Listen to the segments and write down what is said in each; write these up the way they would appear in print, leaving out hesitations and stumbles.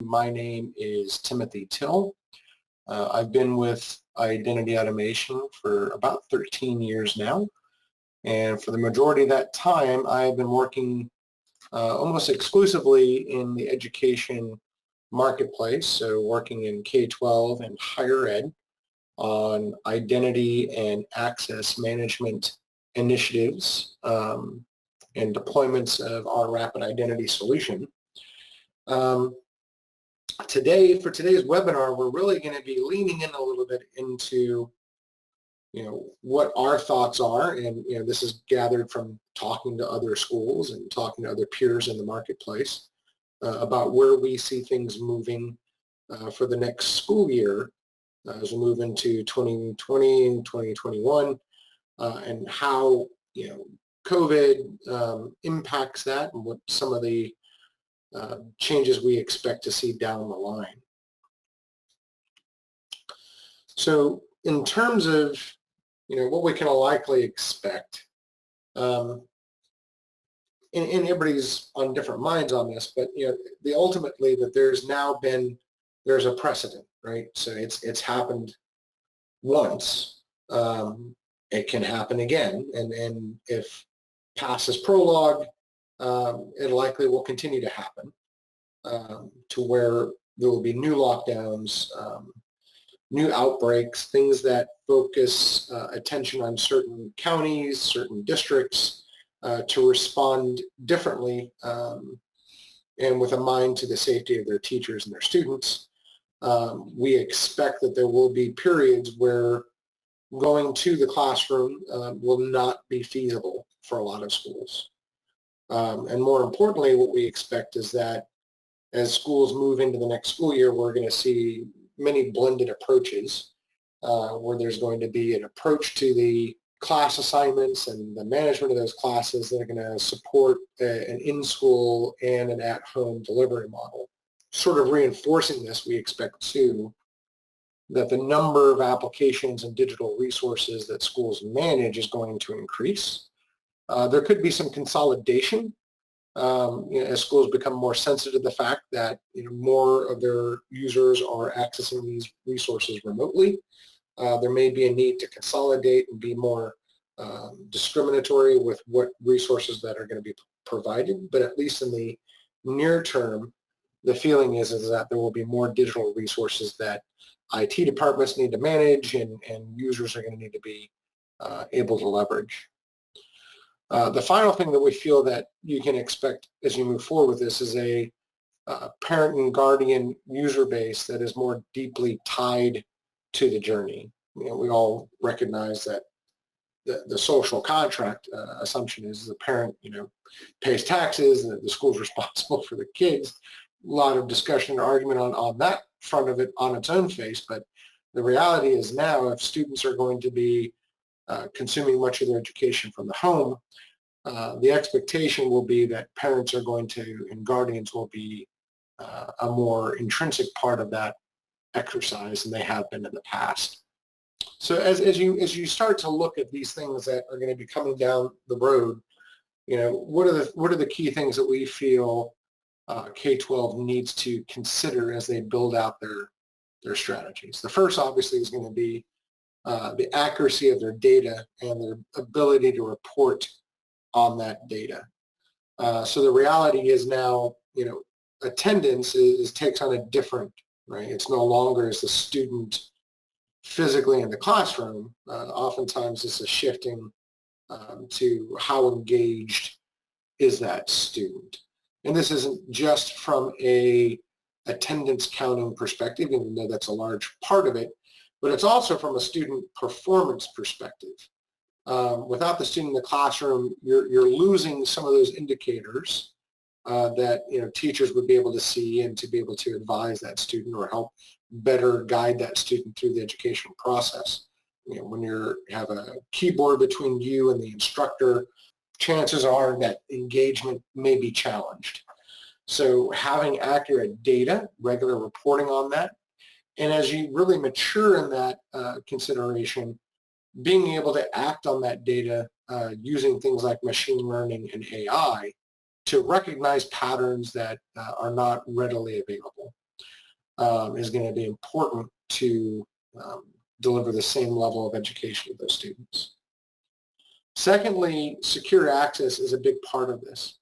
My name is Timothy Till. I've been with Identity Automation for about 13 years now. And for the majority of that time, I've been working almost exclusively in the education marketplace, so working in K-12 and higher ed on identity and access management initiatives and deployments of our rapid identity solution. For today's webinar, we're really going to be leaning in a little bit into what our thoughts are, and this is gathered from talking to other schools and talking to other peers in the marketplace about where we see things moving for the next school year as we move into 2020 and 2021, and how COVID impacts that and what some of the changes we expect to see down the line. So in terms of what we can likely expect, and everybody's on different minds on this, but ultimately that there's a precedent, right? So it's happened once. It can happen again, and if past is prologue, it likely will continue to happen to where there will be new lockdowns, new outbreaks, things that focus attention on certain counties, certain districts to respond differently and with a mind to the safety of their teachers and their students. We expect that there will be periods where going to the classroom will not be feasible for a lot of schools. And more importantly, what we expect is that as schools move into the next school year, we're going to see many blended approaches where there's going to be an approach to the class assignments and the management of those classes that are going to support an in-school and an at-home delivery model. Sort of reinforcing this, we expect too that the number of applications and digital resources that schools manage is going to increase. There could be some consolidation as schools become more sensitive to the fact that more of their users are accessing these resources remotely. There may be a need to consolidate and be more discriminatory with what resources that are going to be provided, but at least in the near term, the feeling is that there will be more digital resources that IT departments need to manage and users are going to need to be able to leverage. The final thing that we feel that you can expect as you move forward with this is a parent and guardian user base that is more deeply tied to the journey. We all recognize that the social contract assumption is the parent, pays taxes, and the school's responsible for the kids. A lot of discussion and argument on that front of it on its own face, but the reality is now if students are going to be consuming much of their education from the home, the expectation will be that parents are going to and guardians will be a more intrinsic part of that exercise than they have been in the past. So as you start to look at these things that are going to be coming down the road, what are the key things that we feel K-12 needs to consider as they build out their strategies? The first obviously is going to be the accuracy of their data and their ability to report on that data. So the reality is now, attendance takes on a different, right? It's no longer as the student physically in the classroom. Oftentimes this is shifting to how engaged is that student. And this isn't just from a attendance counting perspective, even though that's a large part of it, but it's also from a student performance perspective. Without the student in the classroom, you're losing some of those indicators that teachers would be able to see and to be able to advise that student or help better guide that student through the educational process. When you have a keyboard between you and the instructor, chances are that engagement may be challenged. So having accurate data, regular reporting on that, and as you really mature in that consideration, being able to act on that data using things like machine learning and AI to recognize patterns that are not readily available. is going to be important to deliver the same level of education to those students. Secondly, secure access is a big part of this.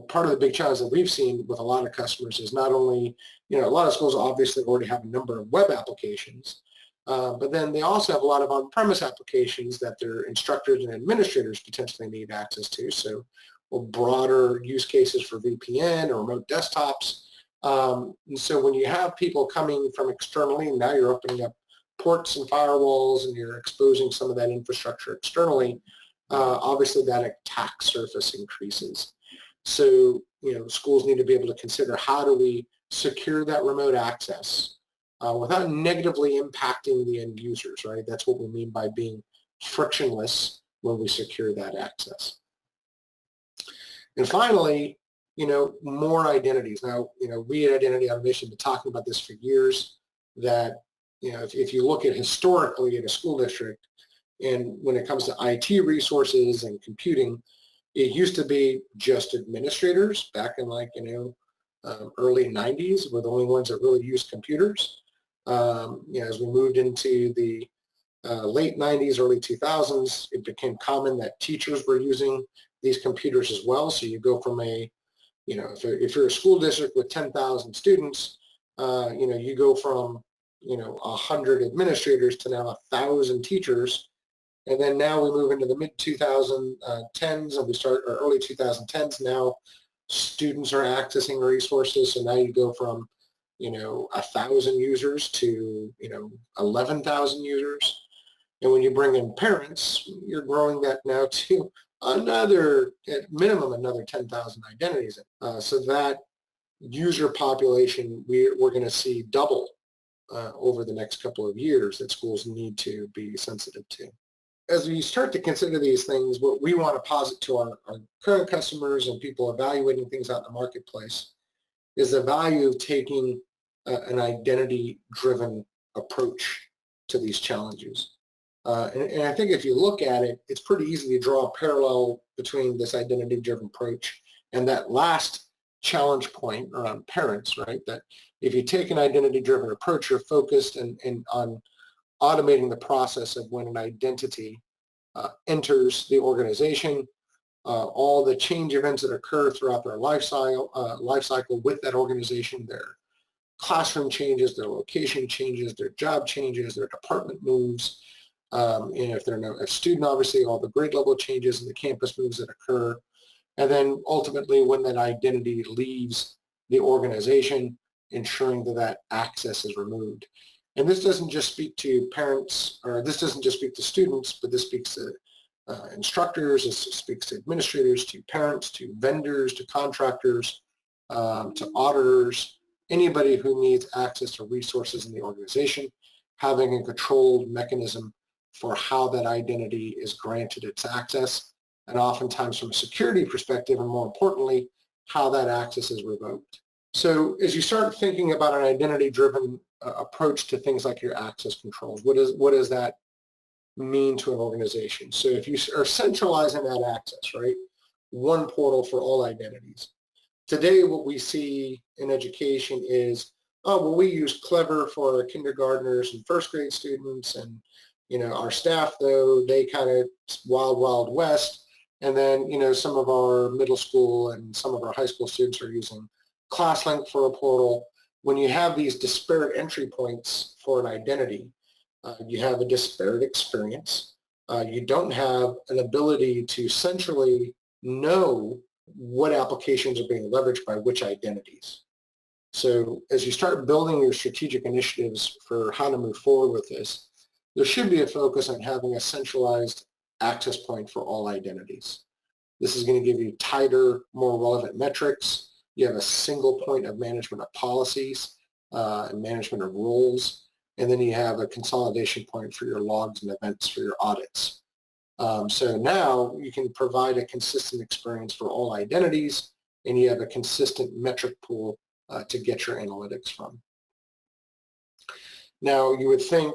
Part of the big challenge that we've seen with a lot of customers is not only, a lot of schools obviously already have a number of web applications, but then they also have a lot of on-premise applications that their instructors and administrators potentially need access to. So broader use cases for VPN or remote desktops. And so when you have people coming from externally, now you're opening up ports and firewalls and you're exposing some of that infrastructure externally, obviously that attack surface increases. So, schools need to be able to consider how do we secure that remote access without negatively impacting the end users, right? That's what we mean by being frictionless when we secure that access. And finally, more identities. Now, we at Identity Automation have been talking about this for years, that, if you look at historically at a school district, and when it comes to IT resources and computing, it used to be just administrators back in early 90s were the only ones that really used computers. As we moved into the late 90s, early 2000s, it became common that teachers were using these computers as well. So you go from if you're a school district with 10,000 students, you go from 100 administrators to now 1,000 teachers. And then now we move into the mid-2010s and we start our early 2010s. Now students are accessing resources. So now you go from, 1,000 users to, 11,000 users. And when you bring in parents, you're growing that now to at minimum, another 10,000 identities. So that user population, we're going to see double over the next couple of years that schools need to be sensitive to. As we start to consider these things, what we want to posit to our current customers and people evaluating things out in the marketplace is the value of taking an identity-driven approach to these challenges. And I think if you look at it, it's pretty easy to draw a parallel between this identity-driven approach and that last challenge point around parents, right? That if you take an identity-driven approach, you're focused and on automating the process of when an identity enters the organization, all the change events that occur throughout their life cycle with that organization, their classroom changes, their location changes, their job changes, their department moves, if they're a student, obviously all the grade level changes and the campus moves that occur, and then ultimately when that identity leaves the organization, ensuring that access is removed. And this doesn't just speak to parents, or this doesn't just speak to students, but this speaks to instructors, this speaks to administrators, to parents, to vendors, to contractors, to auditors, anybody who needs access to resources in the organization, having a controlled mechanism for how that identity is granted its access, and oftentimes from a security perspective, and more importantly, how that access is revoked. So as you start thinking about an identity-driven approach to things like your access controls, what does that mean to an organization? So if you are centralizing that access, right, one portal for all identities. Today, what we see in education is, we use Clever for our kindergartners and first grade students, and our staff, though, they kind of wild west. And then, some of our middle school and some of our high school students are using ClassLink for a portal. When you have these disparate entry points for an identity, you have a disparate experience. You don't have an ability to centrally know what applications are being leveraged by which identities. So as you start building your strategic initiatives for how to move forward with this, there should be a focus on having a centralized access point for all identities. This is going to give you tighter, more relevant metrics. You have a single point of management of policies and management of roles, and then you have a consolidation point for your logs and events for your audits. So now you can provide a consistent experience for all identities, and you have a consistent metric pool to get your analytics from. Now, you would think,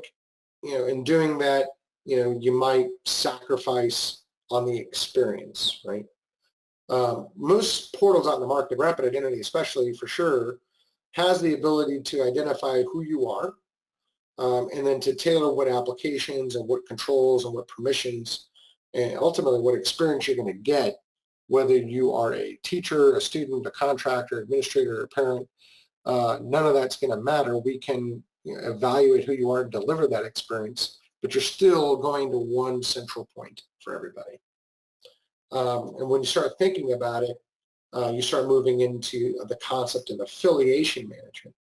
in doing that, you might sacrifice on the experience, right? Most portals on the market, Rapid Identity especially, for sure, has the ability to identify who you are, and then to tailor what applications and what controls and what permissions and ultimately what experience you're going to get, whether you are a teacher, a student, a contractor, administrator, or parent. None of that's going to matter. We can evaluate who you are and deliver that experience, but you're still going to one central point for everybody. And when you start thinking about it, you start moving into the concept of affiliation management.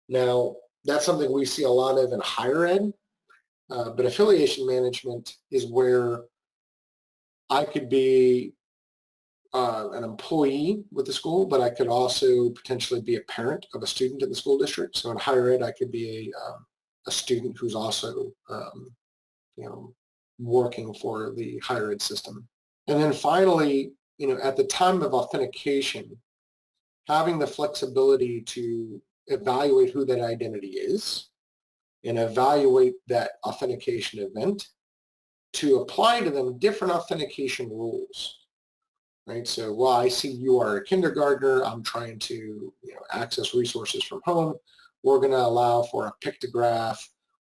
Now, that's something we see a lot of in higher ed, but affiliation management is where I could be an employee with the school, but I could also potentially be a parent of a student in the school district. So in higher ed, I could be a student who's also, working for the higher ed system. And then finally, at the time of authentication, having the flexibility to evaluate who that identity is and evaluate that authentication event to apply to them different authentication rules, right? So while I see you are a kindergartner, I'm trying to access resources from home, we're going to allow for a pictograph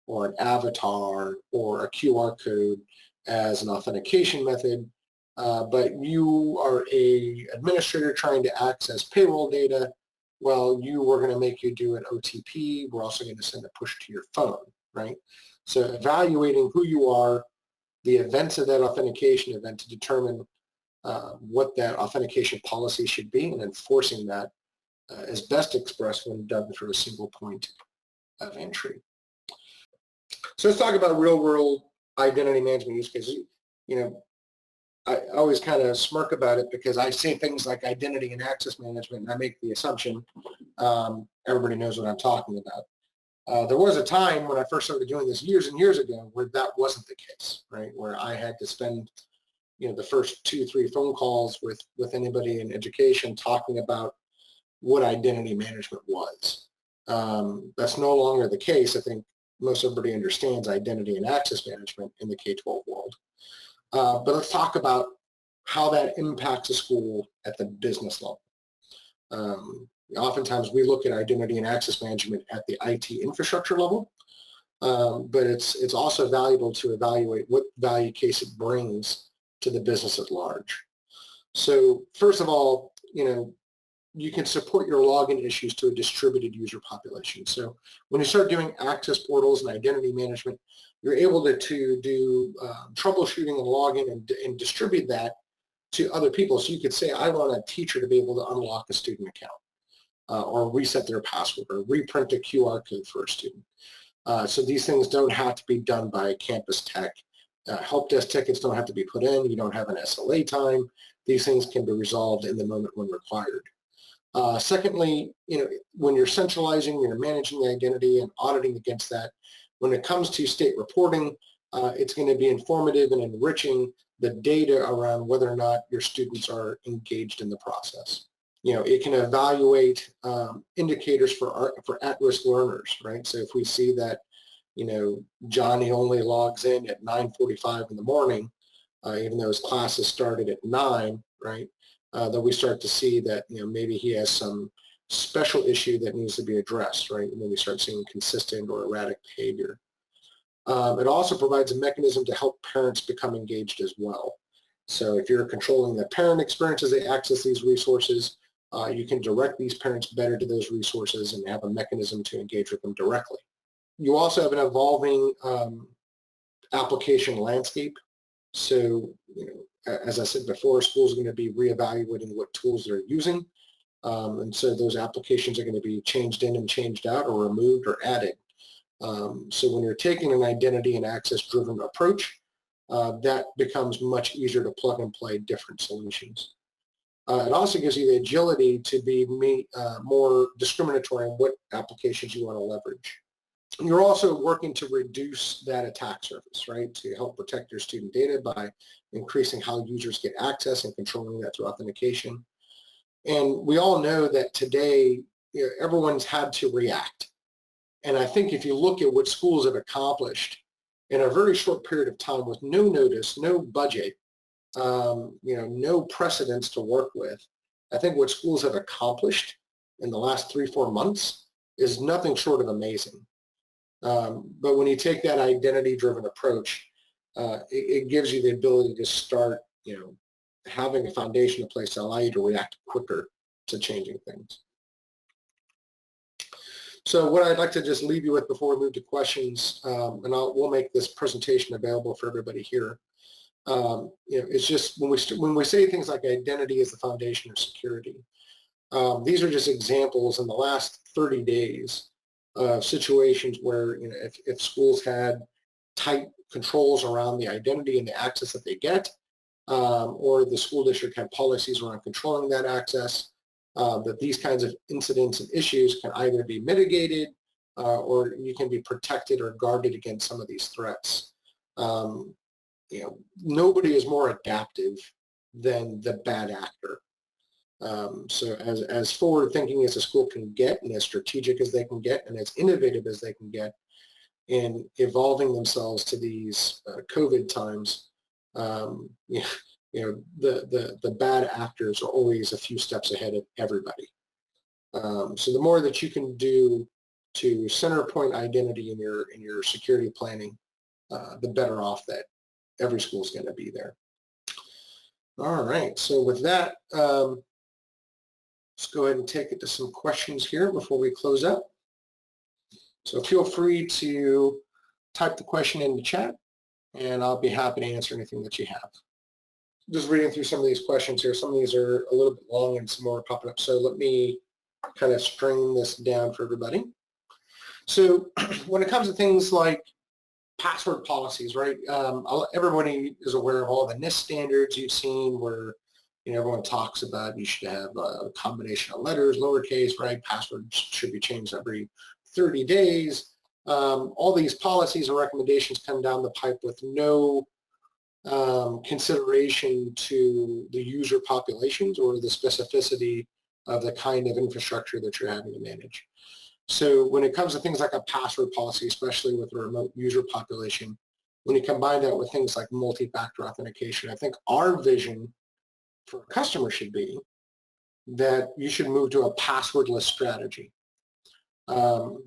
or an avatar or a QR code as an authentication method. But you are a administrator trying to access payroll data. Well, we're going to make you do an OTP. We're also going to send a push to your phone, right? So evaluating who you are, the events of that authentication event to determine what that authentication policy should be, and enforcing that is best expressed when done through a single point of entry. So let's talk about real-world identity management use cases. I always kind of smirk about it because I say things like identity and access management, and I make the assumption everybody knows what I'm talking about. There was a time when I first started doing this years and years ago where that wasn't the case, right? Where I had to spend the first 2-3 phone calls with anybody in education talking about what identity management was. That's no longer the case. I think most everybody understands identity and access management in the K-12 world. But let's talk about how that impacts a school at the business level. Oftentimes we look at identity and access management at the IT infrastructure level, but it's also valuable to evaluate what value case it brings to the business at large. So first of all, you can support your login issues to a distributed user population. So when you start doing access portals and identity management, you're able to do troubleshooting and login and distribute that to other people. So you could say, I want a teacher to be able to unlock a student account or reset their password or reprint a QR code for a student. So these things don't have to be done by campus tech. Help desk tickets don't have to be put in. You don't have an SLA time. These things can be resolved in the moment when required. Secondly, when you're centralizing, you're managing the identity and auditing against that, when it comes to state reporting, it's going to be informative and enriching the data around whether or not your students are engaged in the process. It can evaluate indicators for at-risk learners, right? So if we see that, Johnny only logs in at 9:45 in the morning, even though his classes started at 9, right? Then we start to see that, maybe he has some special issue that needs to be addressed, right? And then we start seeing consistent or erratic behavior. It also provides a mechanism to help parents become engaged as well. So if you're controlling the parent experience as they access these resources, you can direct these parents better to those resources and have a mechanism to engage with them directly. You also have an evolving application landscape. So, as I said before, schools are going to be reevaluating what tools they're using. And so those applications are going to be changed in and changed out or removed or added. So when you're taking an identity and access-driven approach, that becomes much easier to plug and play different solutions. It also gives you the agility to be more discriminatory in what applications you want to leverage. You're also working to reduce that attack surface, right, to help protect your student data by increasing how users get access and controlling that through authentication. And we all know that today, everyone's had to react. And I think if you look at what schools have accomplished in a very short period of time with no notice, no budget, no precedents to work with, I think what schools have accomplished in the last 3-4 months is nothing short of amazing. But when you take that identity-driven approach, it gives you the ability to start, having a foundation in place to allow you to react quicker to changing things. So what I'd like to just leave you with before we move to questions, and we'll make this presentation available for everybody here. It's just when we say things like identity is the foundation of security, these are just examples in the last 30 days of situations where, if schools had tight controls around the identity and the access that they get, or the school district had policies around controlling that access, that these kinds of incidents and issues can either be mitigated or you can be protected or guarded against some of these threats. Nobody is more adaptive than the bad actor. So as forward-thinking as a school can get, and as strategic as they can get, and as innovative as they can get in evolving themselves to these COVID times, the bad actors are always a few steps ahead of everybody. So the more that you can do to center point identity in your security planning, the better off that every school is going to be there. All right, so with that, let's go ahead and take it to some questions here before we close out. So feel free to type the question in the chat, and I'll be happy to answer anything that you have. Just reading through some of these questions here. Some of these are a little bit long and some more are popping up. So let me kind of string this down for everybody. So when it comes to things like password policies, right? Everybody is aware of all the NIST standards you've seen where everyone talks about you should have a combination of letters, lowercase, right? Passwords should be changed every 30 days. All these policies and recommendations come down the pipe with no consideration to the user populations or the specificity of the kind of infrastructure that you're having to manage. So when it comes to things like a password policy, especially with a remote user population, when you combine that with things like multi-factor authentication, I think our vision for a customer should be that you should move to a passwordless strategy. So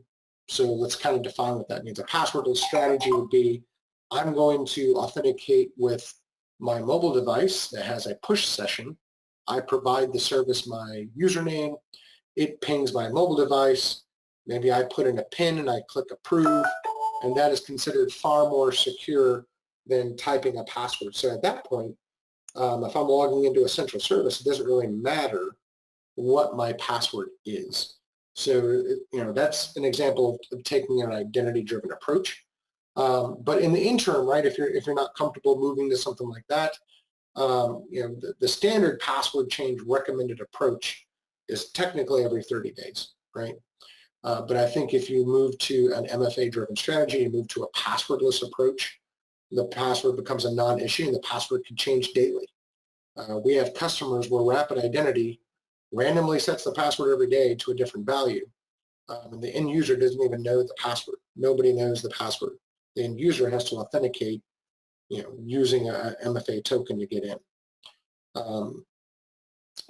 let's kind of define what that means. A passwordless strategy would be, I'm going to authenticate with my mobile device that has a push session. I provide the service my username. It pings my mobile device. Maybe I put in a PIN and I click approve, and that is considered far more secure than typing a password. So at that point, if I'm logging into a central service, it doesn't really matter what my password is. So, that's an example of taking an identity-driven approach. But in the interim, right, if you're not comfortable moving to something like that, the standard password change recommended approach is technically every 30 days, right? But I think if you move to an MFA-driven strategy and move to a passwordless approach, the password becomes a non-issue and the password can change daily. We have customers where Rapid Identity randomly sets the password every day to a different value. And the end user doesn't even know the password. Nobody knows the password. The end user has to authenticate, using a MFA token to get in.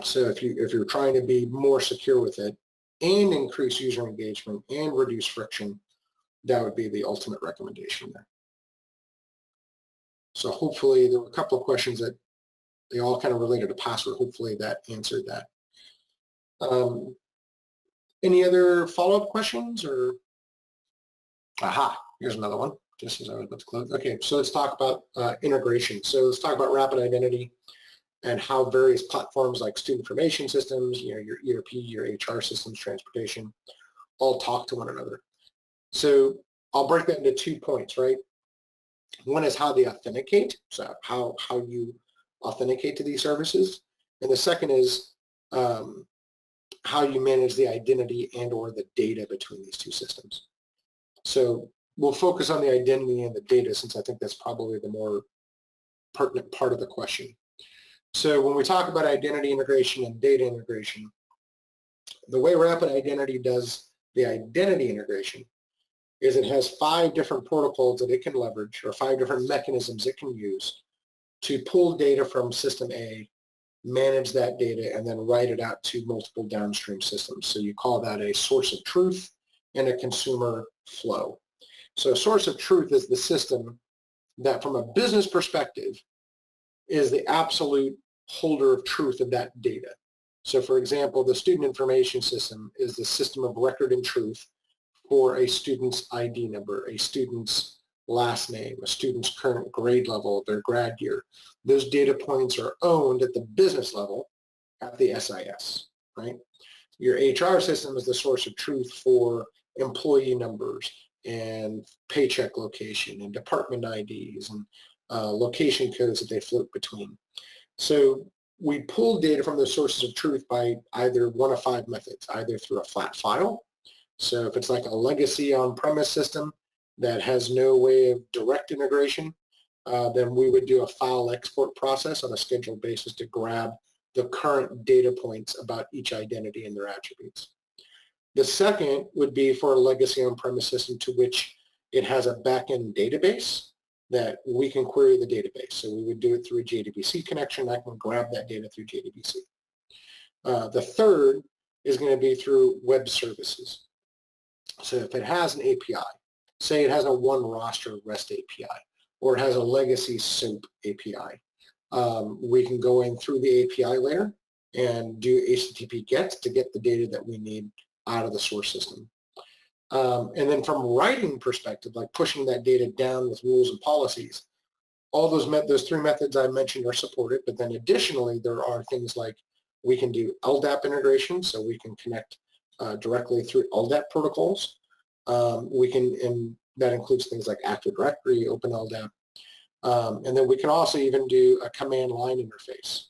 So if you're trying to be more secure with it and increase user engagement and reduce friction, that would be the ultimate recommendation there. So hopefully there were a couple of questions that they all kind of related to password. Hopefully that answered that. Any other follow-up questions or? Aha, here's another one, just as I was about to close. Okay, so let's talk about integration. So let's talk about Rapid Identity and how various platforms like student information systems, your ERP, your HR systems, transportation, all talk to one another. So I'll break that into 2 points, right? One is how they authenticate, so how you authenticate to these services. And the second is how you manage the identity and or the data between these two systems. So we'll focus on the identity and the data since I think that's probably the more pertinent part of the question. So when we talk about identity integration and data integration, the way Rapid Identity does the identity integration is it has 5 different protocols that it can leverage, or 5 different mechanisms it can use to pull data from system A manage that data, and then write it out to multiple downstream systems. So you call that a source of truth and a consumer flow. So a source of truth is the system that, from a business perspective, is the absolute holder of truth of that data. So for example, the student information system is the system of record and truth for a student's ID number, a student's last name, a student's current grade level, their grad year. Those data points are owned at the business level at the SIS, right? Your HR system is the source of truth for employee numbers and paycheck location and department IDs and location codes that they float between. So we pull data from those sources of truth by either one of 5 methods, either through a flat file. So if it's like a legacy on-premise system that has no way of direct integration, then we would do a file export process on a scheduled basis to grab the current data points about each identity and their attributes. The second would be for a legacy on-premise system to which it has a back-end database that we can query the database. So we would do it through a JDBC connection. I can grab that data through JDBC. The third is going to be through web services. So if it has an API, say it has a OneRoster REST API, or it has a legacy SOAP API, we can go in through the API layer and do HTTP GET to get the data that we need out of the source system. And then from a writing perspective, like pushing that data down with rules and policies, all those 3 methods I mentioned are supported, but then additionally there are things like we can do LDAP integration, so we can connect directly through LDAP protocols. And that includes things like Active Directory, Open LDAP, and then we can also even do a command line interface.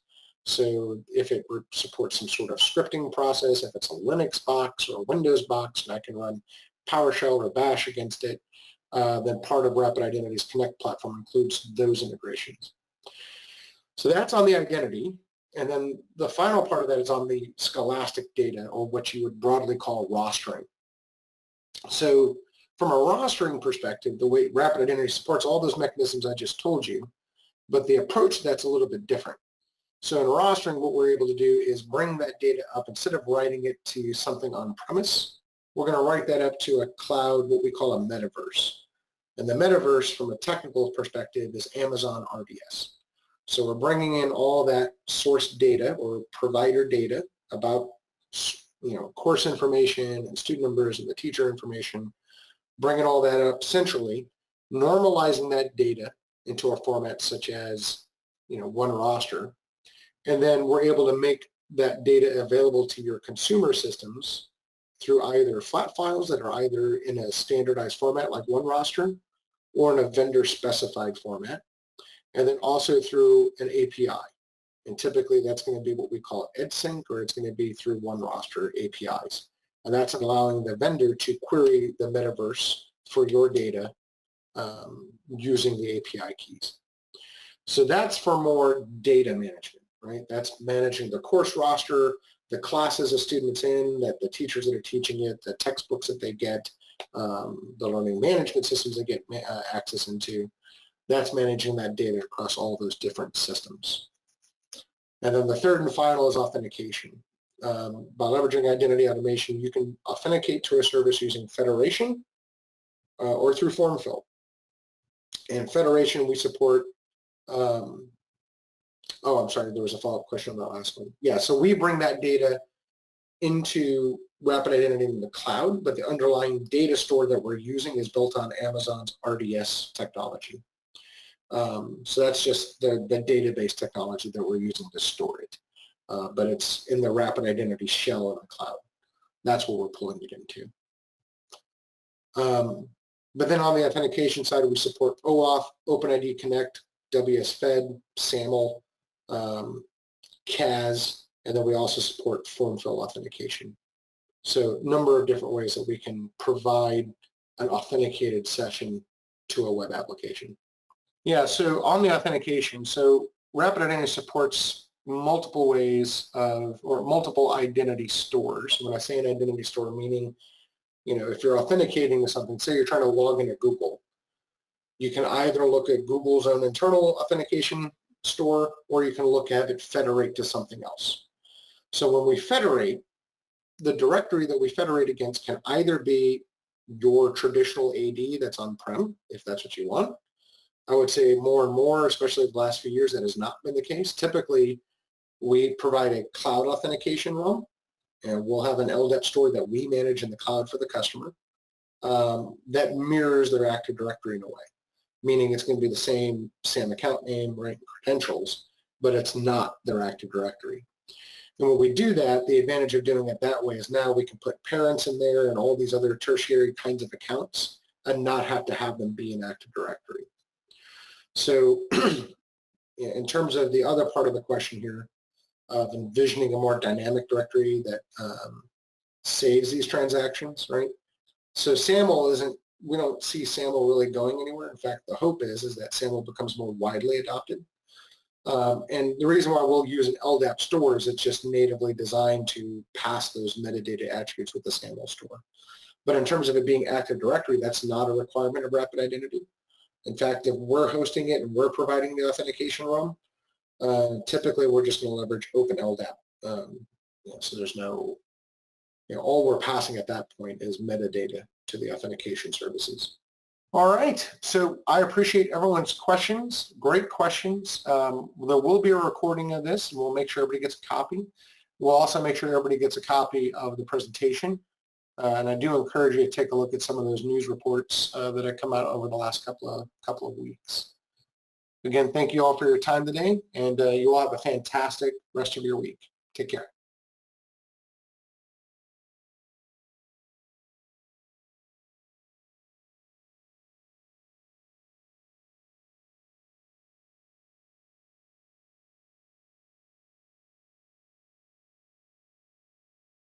So if it supports some sort of scripting process, if it's a Linux box or a Windows box, and I can run PowerShell or Bash against it, then part of Rapid Identity's Connect platform includes those integrations. So that's on the identity. And then the final part of that is on the scholastic data, or what you would broadly call rostering. So from a rostering perspective, the way Rapid Identity supports all those mechanisms I just told you, but the approach to that's a little bit different. So in rostering, what we're able to do is bring that data up. Instead of writing it to something on-premise, we're going to write that up to a cloud, what we call a metaverse. And the metaverse, from a technical perspective, is Amazon RDS. So we're bringing in all that source data or provider data about, course information and student numbers and the teacher information, bringing all that up centrally, normalizing that data into a format such as, OneRoster, and then we're able to make that data available to your consumer systems through either flat files that are either in a standardized format like OneRoster or in a vendor-specified format, and then also through an API. And typically that's going to be what we call EdSync, or it's going to be through OneRoster APIs. And that's allowing the vendor to query the metaverse for your data using the API keys. So that's for more data management, right? That's managing the course roster, the classes of students in, that the teachers that are teaching it, the textbooks that they get, the learning management systems they get access into. That's managing that data across all those different systems. And then the third and final is authentication. By leveraging identity automation, you can authenticate to a service using federation or through form fill. And federation, we support, I'm sorry, there was a follow-up question on that last one. Yeah, so we bring that data into Rapid Identity in the cloud, but the underlying data store that we're using is built on Amazon's RDS technology. So that's just the database technology that we're using to store it. But it's in the Rapid Identity shell in the cloud. That's what we're pulling it into. But then on the authentication side, we support OAuth, OpenID Connect, WSFed, SAML, CAS, and then we also support form fill authentication. So a number of different ways that we can provide an authenticated session to a web application. Yeah, so on the authentication, so Rapid Identity supports multiple ways of, or multiple identity stores. When I say an identity store, meaning, if you're authenticating to something, say you're trying to log into Google, you can either look at Google's own internal authentication store, or you can look at it federate to something else. So when we federate, the directory that we federate against can either be your traditional AD that's on-prem, if that's what you want. I would say more and more, especially the last few years, that has not been the case. Typically, we provide a cloud authentication realm, and we'll have an LDAP store that we manage in the cloud for the customer that mirrors their Active Directory in a way, meaning it's going to be the same SAM account name, right, credentials, but it's not their Active Directory. And when we do that, the advantage of doing it that way is now we can put parents in there and all these other tertiary kinds of accounts and not have to have them be in Active Directory. So in terms of the other part of the question here of envisioning a more dynamic directory that saves these transactions, right? So SAML isn't, we don't see SAML really going anywhere. In fact, the hope is that SAML becomes more widely adopted. And the reason why we'll use an LDAP store is it's just natively designed to pass those metadata attributes with the SAML store. But in terms of it being Active Directory, that's not a requirement of Rapid Identity. In fact, if we're hosting it and we're providing the authentication realm, typically we're just going to leverage Open LDAP. So there's no, all we're passing at that point is metadata to the authentication services. All right, so I appreciate everyone's questions. Great questions. There will be a recording of this, and we'll make sure everybody gets a copy. We'll also make sure everybody gets a copy of the presentation. And I do encourage you to take a look at some of those news reports that have come out over the last couple of weeks. Again, thank you all for your time today, and you all have a fantastic rest of your week. Take care.